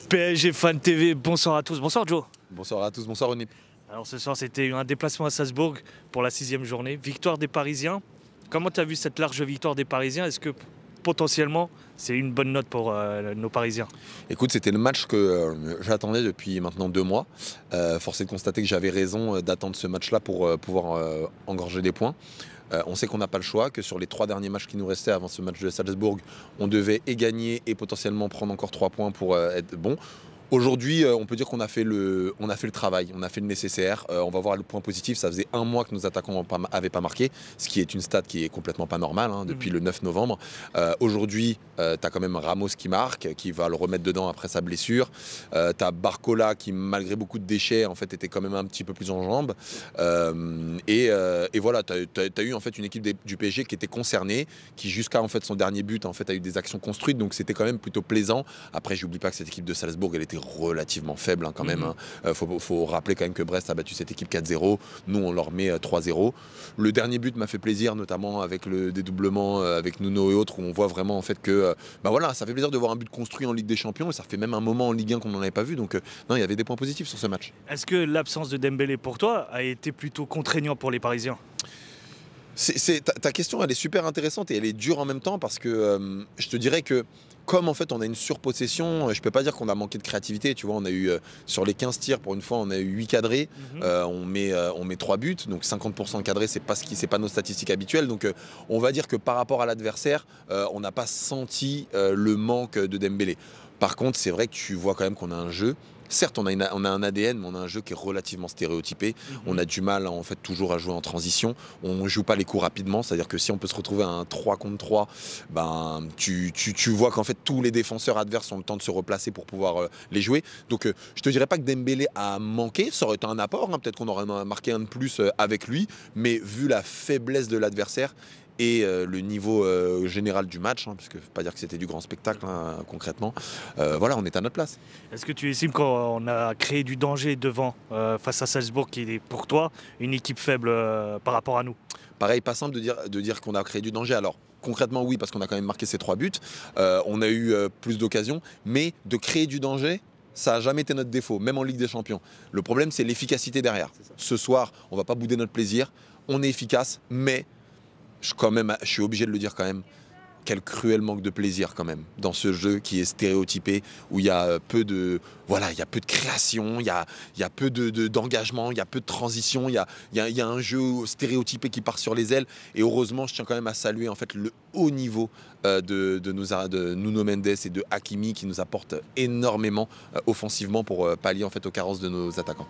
PSG Fan TV, bonsoir à tous. Bonsoir Joe. Bonsoir à tous, bonsoir Onip. Alors ce soir c'était un déplacement à Salzbourg pour la 6e journée. Victoire des Parisiens. Comment tu as vu cette large victoire des Parisiens? Est-ce que potentiellement c'est une bonne note pour nos Parisiens? Écoute, c'était le match que j'attendais depuis maintenant 2 mois. Force est de constater que j'avais raison d'attendre ce match-là pour pouvoir engorger des points. On sait qu'on n'a pas le choix, que sur les 3 derniers matchs qui nous restaient avant ce match de Salzbourg, on devait gagner et potentiellement prendre encore 3 points pour être bon. Aujourd'hui, on peut dire qu'on a fait le travail, on a fait le nécessaire. On va voir le point positif, ça faisait 1 mois que nos attaquants n'avaient pas marqué, ce qui est une stat qui est complètement pas normale depuis le 9 novembre. Aujourd'hui, tu as quand même Ramos qui marque, qui va le remettre dedans après sa blessure. Tu as Barcola qui, malgré beaucoup de déchets, en fait, était quand même un petit peu plus en jambes. Et voilà, tu as eu en fait une équipe du PSG qui était concernée, qui jusqu'à en fait, son dernier but en fait, a eu des actions construites, donc c'était quand même plutôt plaisant. Après, j'oublie pas que cette équipe de Salzbourg, elle était relativement faible quand même. Faut rappeler quand même que Brest a battu cette équipe 4-0. Nous, on leur met 3-0. Le dernier but m'a fait plaisir, notamment avec le dédoublement avec Nuno et autres, où on voit vraiment en fait que voilà, ça fait plaisir de voir un but construit en Ligue des Champions, et ça fait même un moment en Ligue 1 qu'on n'en avait pas vu. Donc non, il y avait des points positifs sur ce match. Est-ce que l'absence de Dembélé pour toi a été plutôt contraignant pour les Parisiens? Ta question, elle est super intéressante et elle est dure en même temps, parce que je te dirais que comme en fait on a une surpossession, je peux pas dire qu'on a manqué de créativité. Tu vois, on a eu sur les 15 tirs, pour une fois on a eu 8 cadrés. On met 3 buts, donc 50% cadrés, c'est pas nos statistiques habituelles. Donc on va dire que par rapport à l'adversaire, on n'a pas senti le manque de Dembélé. Par contre, c'est vrai que tu vois quand même qu'on a un jeu. Certes, on a un ADN, mais on a un jeu qui est relativement stéréotypé. On a du mal en fait toujours à jouer en transition. On ne joue pas les coups rapidement, c'est-à-dire que si on peut se retrouver à un 3 contre 3, ben, tu vois qu'en fait tous les défenseurs adverses ont le temps de se replacer pour pouvoir les jouer. Donc je te dirais pas que Dembélé a manqué, ça aurait été un apport, peut-être qu'on aurait marqué un de plus avec lui, mais vu la faiblesse de l'adversaire et le niveau général du match, parce que faut pas dire que c'était du grand spectacle concrètement, voilà, on est à notre place. Est-ce que tu estimes qu'on a créé du danger devant face à Salzbourg, qui est pour toi une équipe faible par rapport à nous? Pareil, pas simple de dire qu'on a créé du danger. Alors concrètement oui, parce qu'on a quand même marqué ces 3 buts, on a eu plus d'occasions, mais de créer du danger, ça n'a jamais été notre défaut, même en Ligue des Champions. Le problème, c'est l'efficacité derrière. Ce soir, on ne va pas bouder notre plaisir, on est efficace, mais je suis obligé de le dire quand même, quel cruel manque de plaisir quand même dans ce jeu qui est stéréotypé, où il y a peu de création, il y a peu d'engagement, il y a peu de transition, il y a un jeu stéréotypé qui part sur les ailes. Et heureusement, je tiens quand même à saluer en fait le haut niveau de Nuno Mendes et de Hakimi, qui nous apportent énormément offensivement pour pallier en fait aux carences de nos attaquants.